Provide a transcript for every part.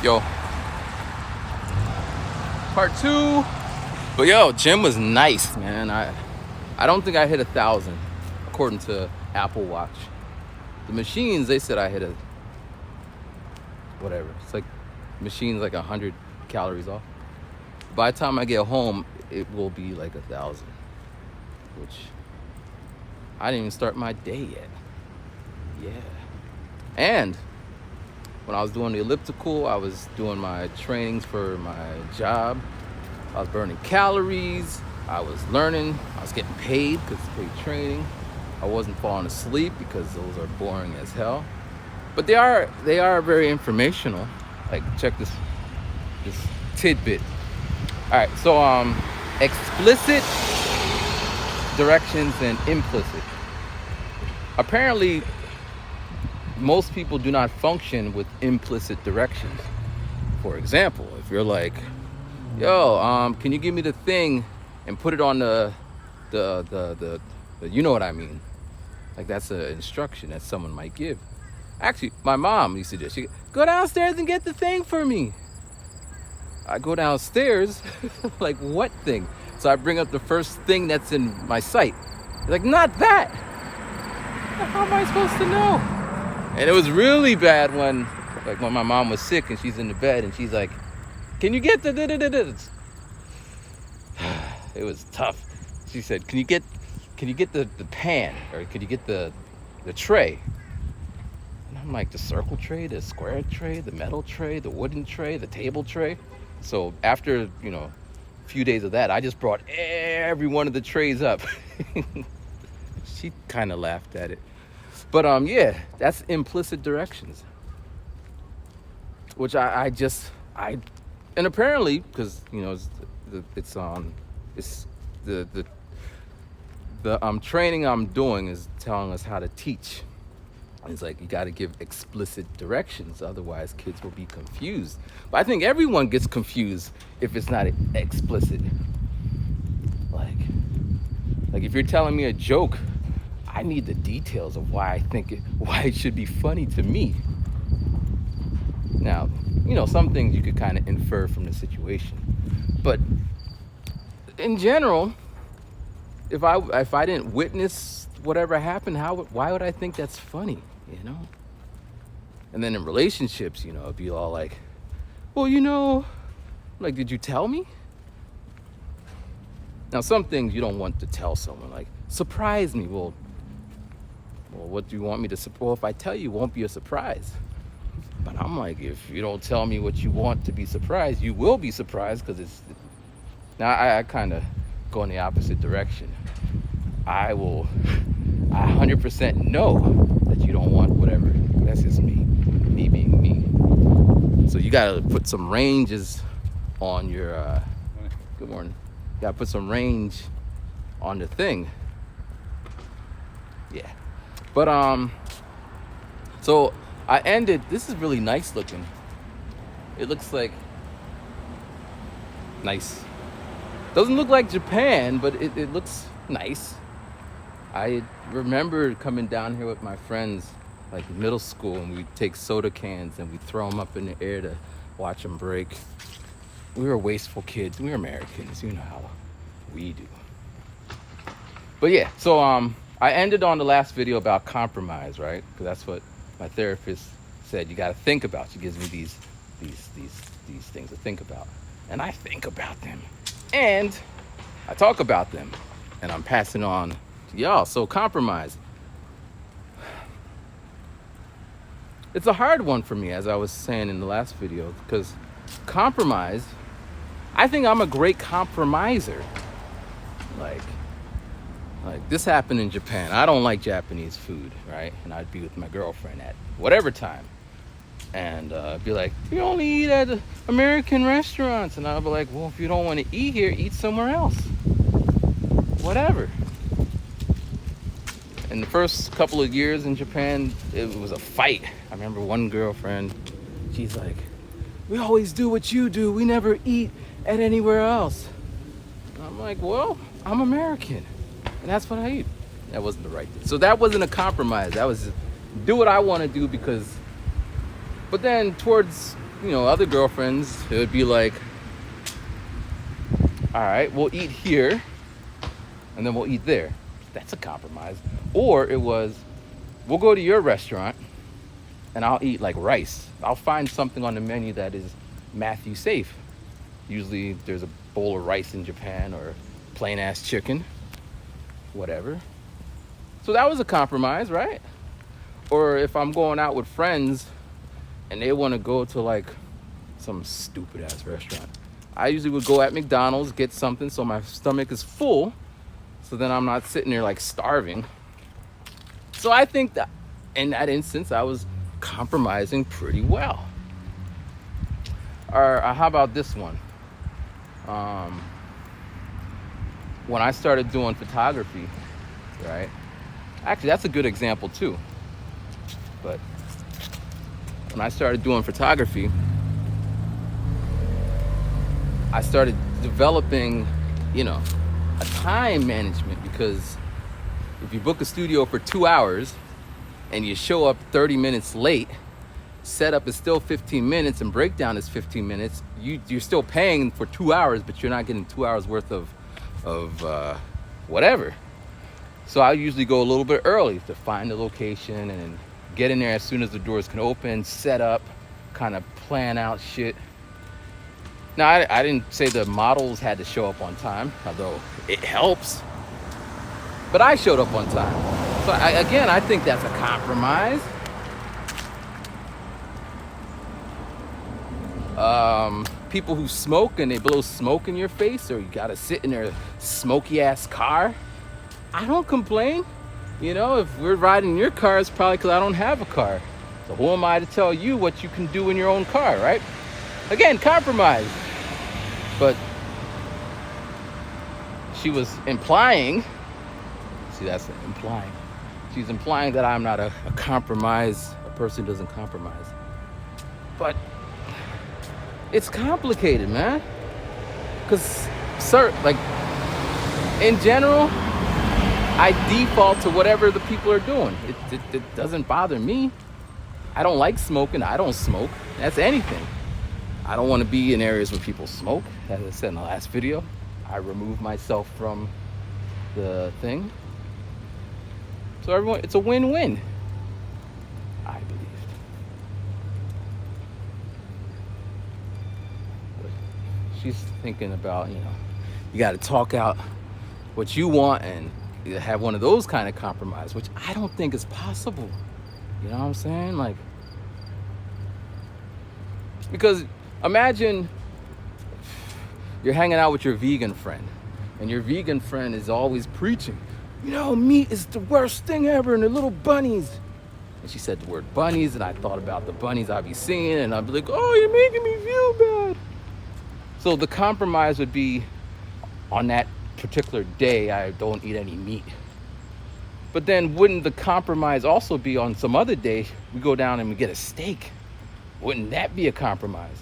Yo, part two. But yo, gym was nice, man. I don't think I hit 1,000 according to Apple Watch. The machines, they said I hit a whatever. It's like machines like 100 calories off. By the time I get home, it will be like 1,000, which I didn't even start my day yet. Yeah. And when I was doing the elliptical, I was doing my trainings for my job. I was burning calories. I was learning. I was getting paid because it's paid training. I wasn't falling asleep because those are boring as hell. But they are very informational. Like, check this tidbit. All right, so explicit directions and implicit. Apparently, most people do not function with implicit directions. For example, if you're like, yo, can you give me the thing and put it on the you know what I mean? Like, that's an instruction that someone might give. Actually, my mom used to do. She go downstairs and get the thing for me. I go downstairs, like, what thing? So I bring up the first thing that's in my sight. Like, not that. How am I supposed to know? And it was really bad when my mom was sick and she's in the bed and she's like, can you get the It was tough. She said, can you get the pan, or could you get the tray? And I'm like, the circle tray, the square tray, the metal tray, the wooden tray, the table tray. So after, a few days of that, I just brought every one of the trays up. She kind of laughed at it. But yeah, that's implicit directions. Which I and apparently, because it's the training I'm doing is telling us how to teach. It's like, you got to give explicit directions, otherwise kids will be confused. But I think everyone gets confused if it's not explicit. Like if you're telling me a joke, I need the details of why it should be funny to me. Now, some things you could kind of infer from the situation, but in general, if I didn't witness whatever happened, why would I think that's funny? And then in relationships, it'd be all like, well, like, did you tell me? Now, some things you don't want to tell someone, like, surprise me. Well, what do you want me to surprise? Well, if I tell you, it won't be a surprise. But I'm like, if you don't tell me what you want to be surprised, you will be surprised, because it's... Now, I kind of go in the opposite direction. I 100% know that you don't want whatever. That's just me being me. So you gotta put some ranges on your, good morning. You gotta put some range on the thing. Yeah. But, so I ended, this is really nice looking. It looks like, nice. Doesn't look like Japan, but it looks nice. I remember coming down here with my friends, like middle school, and we'd take soda cans and we'd throw them up in the air to watch them break. We were wasteful kids. We were Americans. You know how we do. But yeah, so I ended on the last video about compromise, right? Because that's what my therapist said you got to think about. She gives me these things to think about, and I think about them, and I talk about them, and I'm passing on to y'all. So compromise. It's a hard one for me, as I was saying in the last video, because compromise, I think I'm a great compromiser. Like this happened in Japan. I don't like Japanese food, right? And I'd be with my girlfriend at whatever time, and be like, we only eat at American restaurants. And I'll be like, well, if you don't want to eat here, eat somewhere else. Whatever. In the first couple of years in Japan, it was a fight. I remember one girlfriend, she's like, we always do what you do. We never eat at anywhere else. And I'm like, well, I'm American, and that's what I eat. That wasn't the right thing. So that wasn't a compromise. That was do what I want to do because... But then towards other girlfriends, it would be like, all right, we'll eat here and then we'll eat there. That's a compromise. Or it was, we'll go to your restaurant and I'll eat like rice. I'll find something on the menu that is Matthew safe. Usually there's a bowl of rice in Japan or plain ass chicken, whatever. So that was a compromise, right? Or if I'm going out with friends and they want to go to like some stupid ass restaurant, I usually would go at McDonald's, get something so my stomach is full, so then I'm not sitting there like starving. So I think that in that instance, I was compromising pretty well. Or how about this one? When I started doing photography, right? Actually, that's a good example too. But when I started doing photography, I started developing, a time management, because if you book a studio for 2 hours and you show up 30 minutes late, setup is still 15 minutes and breakdown is 15 minutes, you're still paying for 2 hours, but you're not getting 2 hours worth of whatever. So I usually go a little bit early to find the location and get in there as soon as the doors can open, set up, kind of plan out shit. Now, I didn't say the models had to show up on time, although it helps. But I showed up on time. So I think that's a compromise. People who smoke and they blow smoke in your face, or you gotta sit in their smoky ass car, I don't complain. If we're riding in your car, it's probably because I don't have a car. So who am I to tell you what you can do in your own car, right? Again, compromise. But she was implying, that's implying. She's implying that I'm not a compromise, a person who doesn't compromise. But it's complicated, man. Because, in general, I default to whatever the people are doing. It doesn't bother me. I don't like smoking. I don't smoke. That's anything. I don't want to be in areas where people smoke. As I said in the last video, I remove myself from the thing. So everyone, it's a win-win, I believe. But she's thinking about, you got to talk out what you want and have one of those kind of compromise, which I don't think is possible. You know what I'm saying? Because imagine you're hanging out with your vegan friend, and your vegan friend is always preaching, meat is the worst thing ever, and the little bunnies. And she said the word bunnies, and I thought about the bunnies I'd be seeing, and I'd be like, oh, you're making me feel bad. So the compromise would be, on that particular day, I don't eat any meat. But then wouldn't the compromise also be on some other day, we go down and we get a steak? Wouldn't that be a compromise?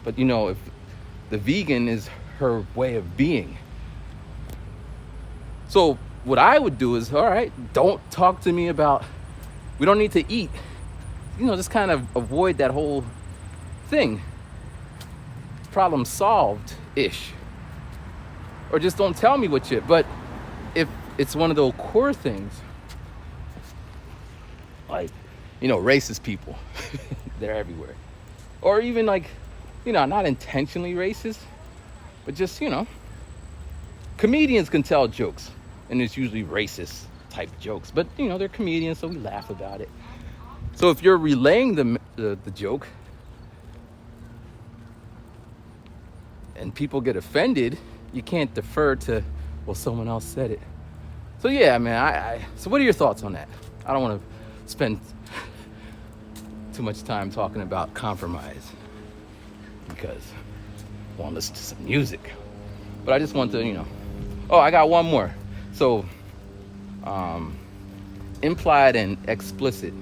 But if the vegan is her way of being. So what I would do is, all right, don't talk to me about, we don't need to eat. Just kind of avoid that whole thing. Problem solved-ish. Or just don't tell me what you, but if it's one of those core things, like, racist people, they're everywhere. Or even not intentionally racist, but just, comedians can tell jokes, and it's usually racist type jokes, but they're comedians, so we laugh about it. So if you're relaying the joke and people get offended, you can't defer to, well, someone else said it. So yeah, man, so what are your thoughts on that? I don't want to spend too much time talking about compromise, because I want to listen to some music. But I just want to, I got one more. So, implied and explicit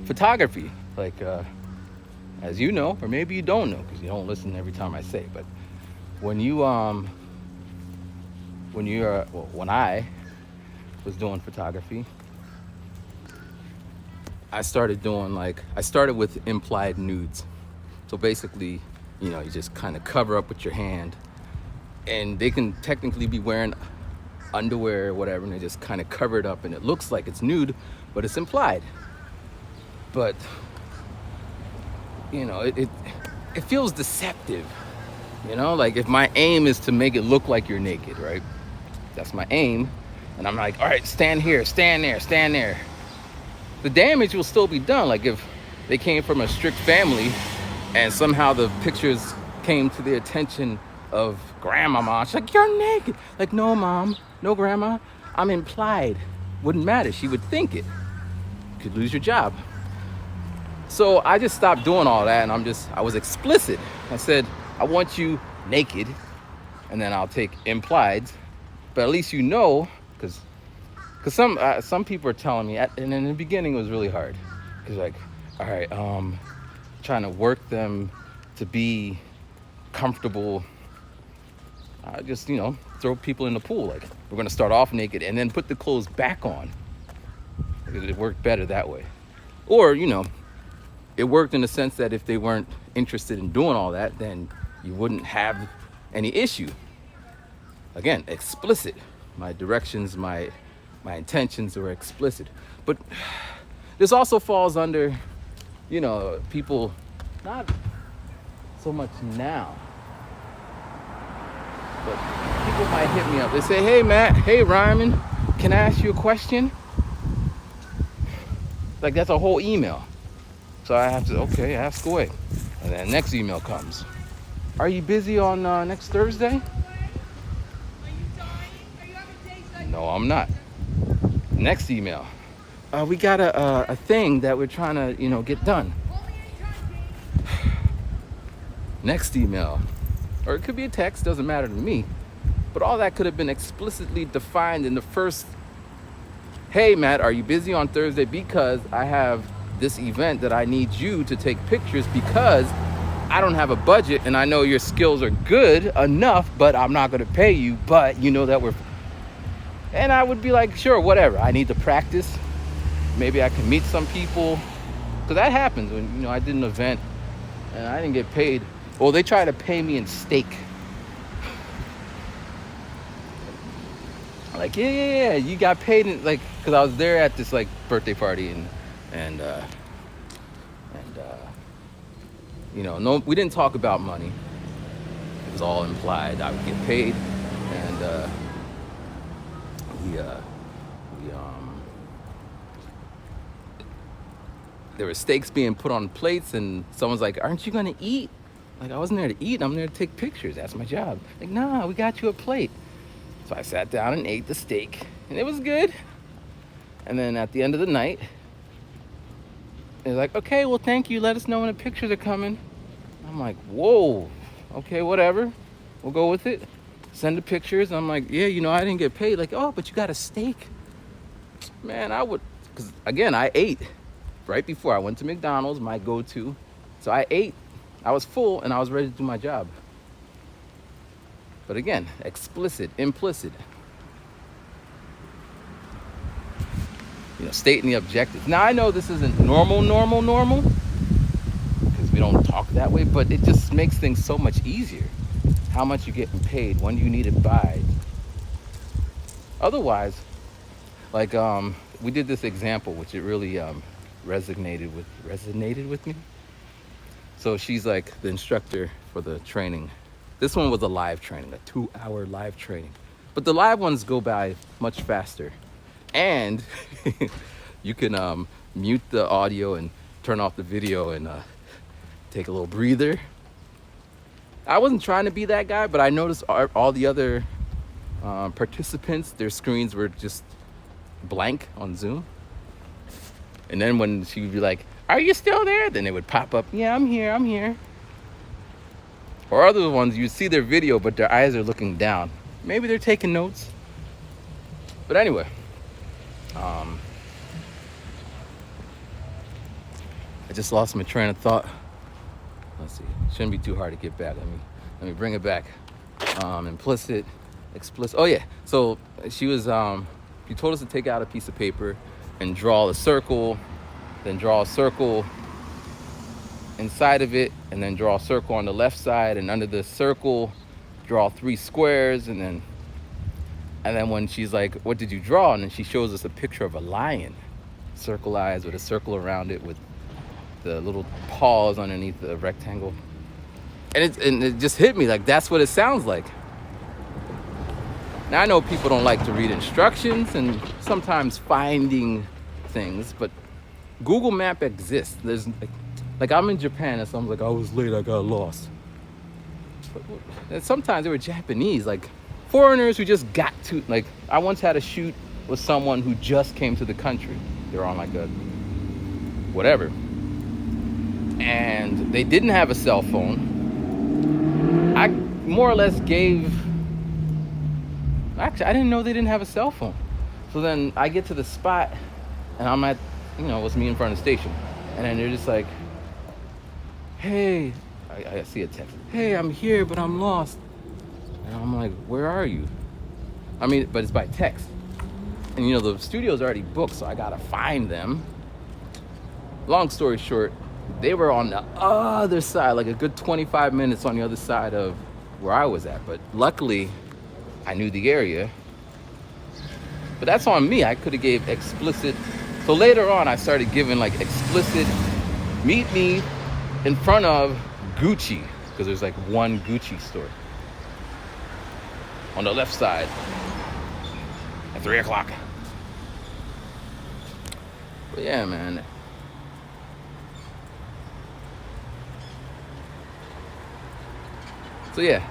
photography, as you know, or maybe you don't know because you don't listen every time I say it, but when I was doing photography, I started doing I started with implied nudes. So basically, you just kind of cover up with your hand, and they can technically be wearing underwear or whatever, and they just kind of cover it up, and it looks like it's nude, but it's implied. But it feels deceptive. Like if my aim is to make it look like you're naked, right? That's my aim. And I'm like, all right, stand here, stand there, stand there. The damage will still be done. Like if they came from a strict family and somehow the pictures came to the attention of grandmama, she's like, you're naked. Like, no, mom, no, grandma, I'm implied. Wouldn't matter. She would think it. You could lose your job. So I just stopped doing all that, and I was explicit. I said, I want you naked, and then I'll take implied, but at least because some people are telling me, and in the beginning it was really hard, because like, all right, trying to work them to be comfortable. Just throw people in the pool. Like, we're gonna start off naked and then put the clothes back on. It worked better that way, or it worked in the sense that if they weren't interested in doing all that, then you wouldn't have any issue. Again, explicit. My directions, my intentions were explicit. But this also falls under, people, not so much now, but people might hit me up. They say, hey, Matt, hey, Ryman, can I ask you a question? Like, that's a whole email. So I have to, okay, ask away. And then next email comes. Are you busy on next Thursday? Are you dying? Are you having days? No, I'm not. Next email. We got a thing that we're trying to, get done. Next email. Or it could be a text, doesn't matter to me. But all that could have been explicitly defined in the first, hey, Matt, are you busy on Thursday? Because I have this event that I need you to take pictures, because I don't have a budget, and I know your skills are good enough, but I'm not going to pay you, but that and I would be like, sure, whatever. I need to practice. Maybe I can meet some people, because that happens when, I did an event and I didn't get paid. Well, they try to pay me in steak. Like, yeah, you got paid in, like, because I was there at this birthday party, and no, we didn't talk about money. It was all implied. I would get paid, and there were steaks being put on plates, and someone's like, aren't you gonna eat? Like, I wasn't there to eat, I'm there to take pictures. That's my job. Like, nah, we got you a plate. So I sat down and ate the steak, and it was good. And then at the end of the night, they're like, okay, well, thank you. Let us know when the pictures are coming. I'm like, whoa, okay, whatever. We'll go with it. Send the pictures. I'm like, yeah, I didn't get paid. Like, oh, but you got a steak. Man, I would, because again, I ate right before I went to McDonald's, my go-to. So I ate. I was full, and I was ready to do my job. But again, explicit, implicit. Stating the objectives. Now, I know this isn't normal, because we don't talk that way, but it just makes things so much easier. How much you're getting paid, when you need it by. Otherwise, like, we did this example, which it really resonated with me. So she's like the instructor for the training. This one was a live training, a 2-hour live training. But the live ones go by much faster. And you can mute the audio and turn off the video and take a little breather. I wasn't trying to be that guy, but I noticed all the other participants, their screens were just blank on Zoom. And then when she would be like, are you still there? Then it would pop up, yeah, I'm here. Or other ones, you see their video, but their eyes are looking down. Maybe they're taking notes. But anyway, I just lost my train of thought. Let's see. Shouldn't be too hard to get back. Let me bring it back. Implicit, explicit. Oh yeah. So she was. She told us to take out a piece of paper and draw a circle. then draw a circle inside of it, and then draw a circle on the left side, and under the circle draw 3 squares, and then when she's like, what did you draw? And then she shows us a picture of a lion, circle eyes with a circle around it with the little paws underneath the rectangle. And it just hit me, like, that's what it sounds like. Now I know people don't like to read instructions and sometimes finding things, but Google Map exists. There's like I'm in Japan and someone's like, I was late, I got lost. And sometimes they were Japanese, like foreigners who just got to, like, I once had a shoot with someone who just came to the country. They were on like a whatever. And they didn't have a cell phone. I more or less gave, actually, I didn't know they didn't have a cell phone. So then I get to the spot and I'm at, it was me in front of the station. And then they're just like, hey, I see a text. Hey, I'm here, but I'm lost. And I'm like, where are you? I mean, but it's by text. And the studio's already booked, so I gotta find them. Long story short, they were on the other side, like a good 25 minutes on the other side of where I was at. But luckily, I knew the area. But that's on me. I could have gave explicit. So later on, I started giving like explicit, meet me in front of Gucci, because there's like one Gucci store on the left side at 3 o'clock. But yeah, man. So yeah,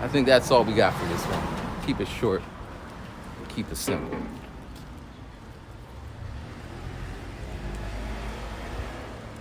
I think that's all we got for this one. Keep it short, keep it simple.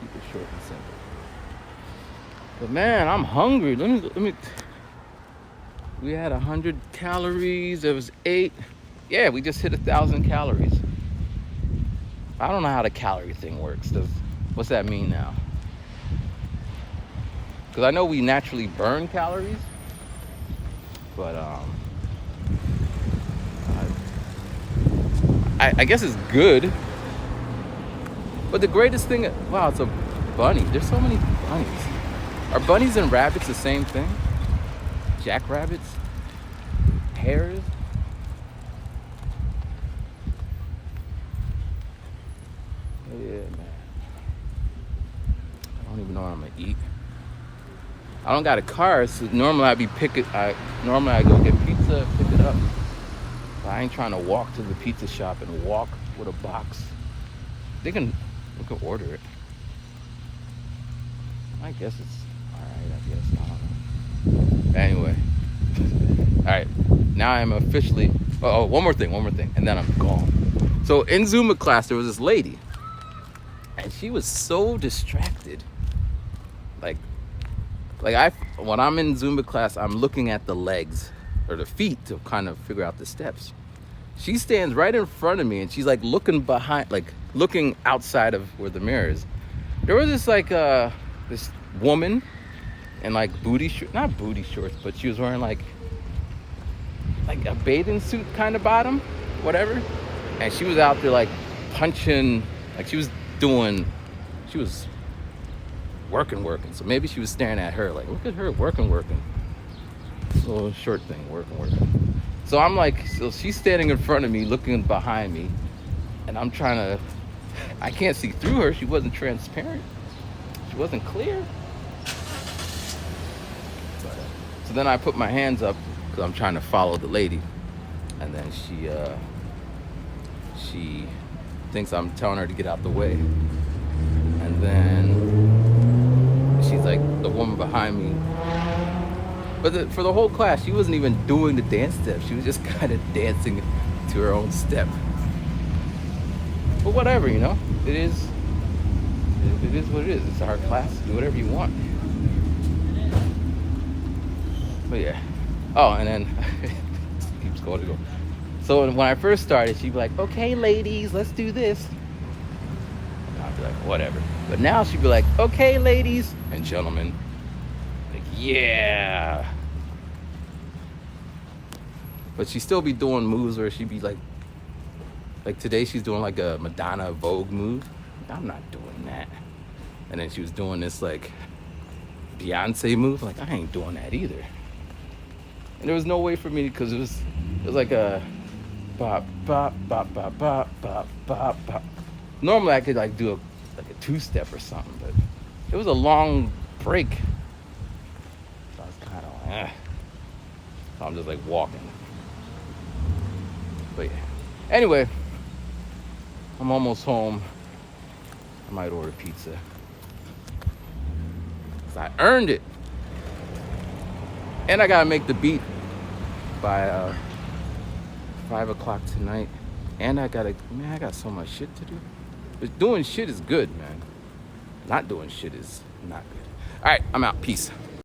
Keep it short and simple. But man, I'm hungry. Let me. We had 100 calories. It was 8. Yeah, we just hit 1,000 calories. I don't know how the calorie thing works. What's that mean now? Because I know we naturally burn calories, but I guess it's good. But the greatest thing, wow, it's a bunny. There's so many bunnies. Are bunnies and rabbits the same thing? Jackrabbits? Hares? Oh yeah, man. I don't even know what I'm gonna eat. I don't got a car, so normally I go get pizza, pick it up. But I ain't trying to walk to the pizza shop and walk with a box. We can order it. I guess it's alright, I guess. I don't know. Anyway. Alright. Now I'm officially one more thing, and then I'm gone. So in Zumba class there was this lady. And she was so distracted. When I'm in Zumba class, I'm looking at the legs or the feet to kind of figure out the steps. She stands right in front of me and she's like looking behind, like looking outside of where the mirror is. There was this woman in like not booty shorts, but she was wearing like a bathing suit kind of bottom, whatever. And she was out there like punching, like she was working. So maybe she was staring at her like, look at her working. Little short thing, working. So I'm like, so she's standing in front of me, looking behind me, and I can't see through her. She wasn't transparent. She wasn't clear. So then I put my hands up because I'm trying to follow the lady, and then she thinks I'm telling her to get out the way, and then she's like, the woman behind me. But for the whole class, she wasn't even doing the dance step. She was just kind of dancing to her own step. But whatever, it is what it is. It's our class. Do whatever you want. But yeah. Oh, and then keeps going to go. So when I first started, she'd be like, okay, ladies, let's do this. And I'd be like, whatever. But now she'd be like, okay, ladies and gentlemen. Like, yeah. But she'd still be doing moves where she'd be like today she's doing like a Madonna Vogue move. I'm not doing that. And then she was doing this like Beyonce move. Like, I ain't doing that either. And there was no way for me because it was like a bop bop bop bop bop bop bop bop. Normally I could like do a two-step or something, but it was a long break. So I was kind of like, so I'm just like walking. But yeah. Anyway, I'm almost home. I might order pizza. 'Cause I earned it. And I gotta make the beat by 5 o'clock tonight. And I got so much shit to do. But doing shit is good, man. Not doing shit is not good. All right, I'm out. Peace.